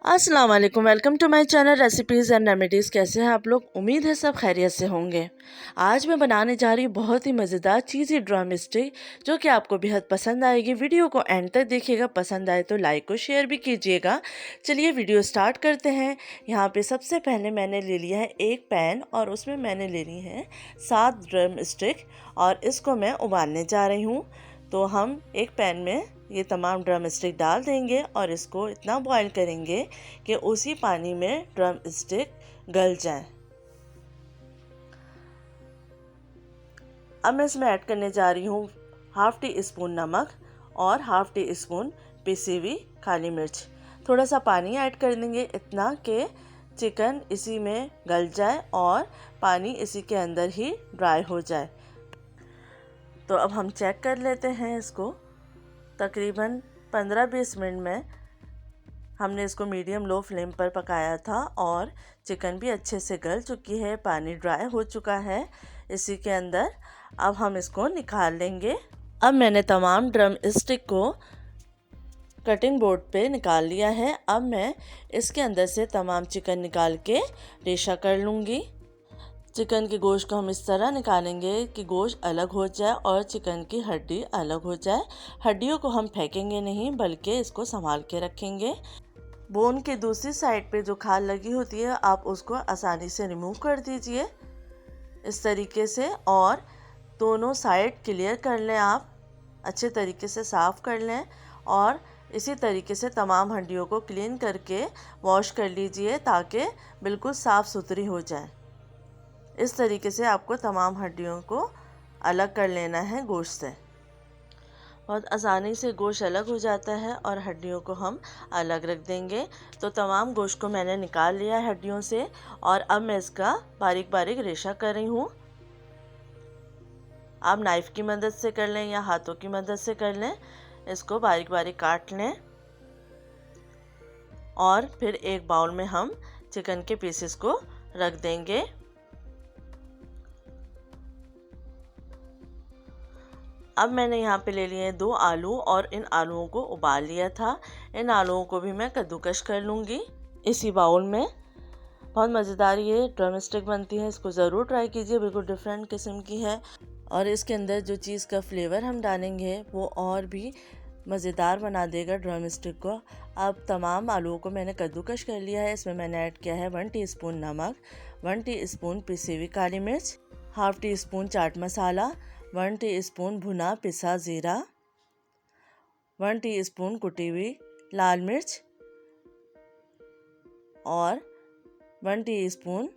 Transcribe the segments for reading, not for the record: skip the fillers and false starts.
अस्सलाम वालेकुम, welcome to my channel recipes and remedies. कैसे हैं आप लोग? उम्मीद है सब खैरियत से होंगे। आज मैं बनाने जा रही हूँ बहुत ही मज़ेदार चीज़ी ड्रम स्टिक, जो कि आपको बेहद पसंद आएगी। वीडियो को एंड तक देखिएगा, पसंद आए तो लाइक और शेयर भी कीजिएगा। चलिए वीडियो स्टार्ट करते हैं। यहाँ पे सबसे पहले मैंने ले लिया है एक पैन और उसमें मैंने ले ली है 7 ड्रम स्टिक और इसको मैं उबालने जा रही हूँ। तो हम एक पैन में ये तमाम ड्रम स्टिक डाल देंगे और इसको इतना बॉईल करेंगे कि उसी पानी में ड्रम स्टिक गल जाए। अब मैं इसमें ऐड करने जा रही हूँ हाफ़ टी स्पून नमक और हाफ़ टी स्पून पिसी हुई काली मिर्च। थोड़ा सा पानी ऐड कर देंगे, इतना कि चिकन इसी में गल जाए और पानी इसी के अंदर ही ड्राई हो जाए। तो अब हम चेक कर लेते हैं इसको। तकरीबन 15-20 मिनट में हमने इसको मीडियम लो फ्लेम पर पकाया था और चिकन भी अच्छे से गल चुकी है, पानी ड्राई हो चुका है इसी के अंदर। अब हम इसको निकाल लेंगे। अब मैंने तमाम ड्रम स्टिक को कटिंग बोर्ड पे निकाल लिया है। अब मैं इसके अंदर से तमाम चिकन निकाल के रेशा कर लूँगी। चिकन के गोश्त को हम इस तरह निकालेंगे कि गोश्त अलग हो जाए और चिकन की हड्डी अलग हो जाए। हड्डियों को हम फेंकेंगे नहीं, बल्कि इसको संभाल के रखेंगे। बोन के दूसरी साइड पे जो खाल लगी होती है, आप उसको आसानी से रिमूव कर दीजिए इस तरीके से, और दोनों साइड क्लियर कर लें। आप अच्छे तरीके से साफ़ कर लें और इसी तरीके से तमाम हड्डियों को क्लीन करके वॉश कर लीजिए ताकि बिल्कुल साफ़ सुथरी हो जाए। इस तरीके से आपको तमाम हड्डियों को अलग कर लेना है गोश्त से। बहुत आसानी से गोश्त अलग हो जाता है और हड्डियों को हम अलग रख देंगे। तो तमाम गोश्त को मैंने निकाल लिया है हड्डियों से और अब मैं इसका बारीक बारीक रेशा कर रही हूँ। आप नाइफ़ की मदद से कर लें या हाथों की मदद से कर लें। इसको बारीक बारीक काट लें और फिर एक बाउल में हम चिकन के पीसेस को रख देंगे। अब मैंने यहाँ पे ले लिए हैं 2 आलू और इन आलूओं को उबाल लिया था। इन आलूओं को भी मैं कद्दूकश कर लूँगी इसी बाउल में। बहुत मज़ेदार ये ड्रम स्टिक बनती है, इसको ज़रूर ट्राई कीजिए। बिल्कुल डिफरेंट किस्म की है और इसके अंदर जो चीज़ का फ्लेवर हम डालेंगे वो और भी मज़ेदार बना देगा ड्रम स्टिक को। अब तमाम आलूओं को मैंने कद्दूकश कर लिया है। इसमें मैंने ऐड किया है 1 टीस्पून नमक, 1 टीस्पून पिसी हुई काली मिर्च, half tea spoon chaat masala, 1 teaspoon भुना पिसा ज़ीरा, 1 टीस्पून कुटी हुई लाल मिर्च और 1 टीस्पून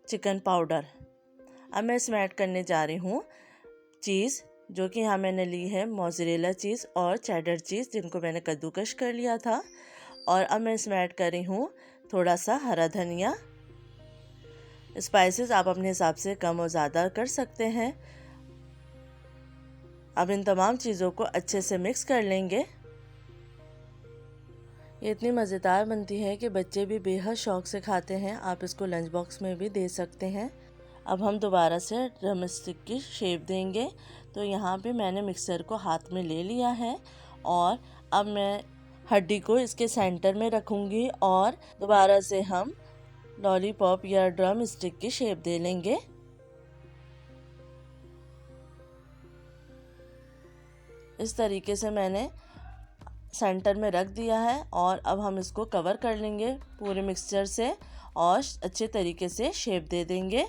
चिकन पाउडर। अब मैं इसमें ऐड करने जा रही हूँ चीज़, जो कि यहाँ मैंने ली है मोज़रेला चीज़ और चेडर चीज़, जिनको मैंने कद्दूकश कर लिया था। और अब मैं इसमें ऐड कर रही हूँ थोड़ा सा हरा धनिया। स्पाइसेस आप अपने हिसाब से कम और ज़्यादा कर सकते हैं। अब इन तमाम चीज़ों को अच्छे से मिक्स कर लेंगे। ये इतनी मज़ेदार बनती है कि बच्चे भी बेहद शौक़ से खाते हैं। आप इसको लंच बॉक्स में भी दे सकते हैं। अब हम दोबारा से ड्रम स्टिक की शेप देंगे। तो यहाँ पे मैंने मिक्सर को हाथ में ले लिया है और अब मैं हड्डी को इसके सेंटर में रखूँगी और दोबारा से हम लॉलीपॉप या ड्रम स्टिक की शेप दे लेंगे। इस तरीके से मैंने सेंटर में रख दिया है और अब हम इसको कवर कर लेंगे पूरे मिक्सचर से और अच्छे तरीके से शेप दे देंगे।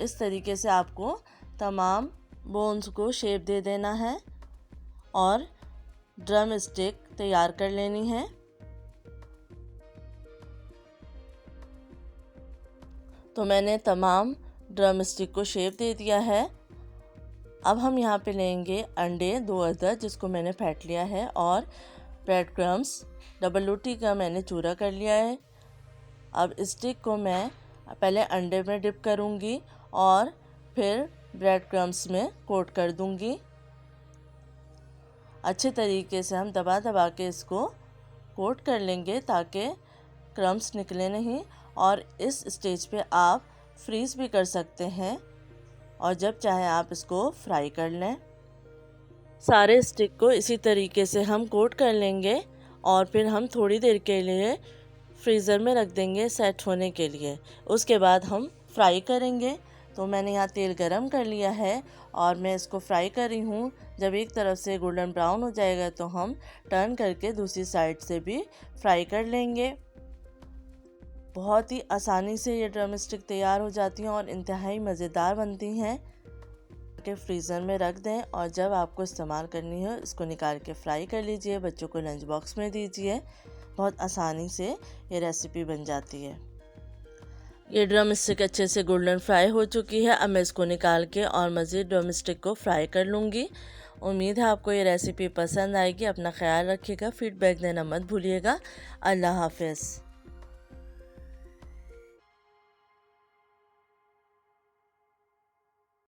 इस तरीके से आपको तमाम बोन्स को शेप दे देना है और ड्रम स्टिक तैयार कर लेनी है। तो मैंने तमाम ड्रम स्टिक को शेप दे दिया है। अब हम यहाँ पे लेंगे अंडे 2 अदद, जिसको मैंने फेंट लिया है, और ब्रेड क्रम्स, डबल रोटी का मैंने चूरा कर लिया है। अब स्टिक को मैं पहले अंडे में डिप करूँगी और फिर ब्रेड क्रम्स में कोट कर दूँगी। अच्छे तरीके से हम दबा दबा के इसको कोट कर लेंगे ताकि क्रम्स निकले नहीं। और इस स्टेज पे आप फ्रीज़ भी कर सकते हैं और जब चाहे आप इसको फ्राई कर लें। सारे स्टिक को इसी तरीके से हम कोट कर लेंगे और फिर हम थोड़ी देर के लिए फ्रीज़र में रख देंगे सेट होने के लिए। उसके बाद हम फ्राई करेंगे। तो मैंने यहाँ तेल गरम कर लिया है और मैं इसको फ्राई कर रही हूँ। जब एक तरफ से गोल्डन ब्राउन हो जाएगा तो हम टर्न करके दूसरी साइड से भी फ्राई कर लेंगे। बहुत ही आसानी से ये ड्रम स्टिक तैयार हो जाती हैं और इंतहाई मज़ेदार बनती हैं। के फ्रीज़र में रख दें और जब आपको इस्तेमाल करनी हो इसको निकाल के फ्राई कर लीजिए, बच्चों को लंच बॉक्स में दीजिए। बहुत आसानी से ये रेसिपी बन जाती है। ये ड्रम स्टिक अच्छे से गोल्डन फ्राई हो चुकी है। अब मैं इसको निकाल के और मज़ीद ड्रम स्टिक को फ्राई कर लूँगी। उम्मीद है आपको ये रेसिपी पसंद आएगी। अपना ख्याल रखिएगा, फीडबैक देना मत भूलिएगा। अल्लाह हाफ़िज़।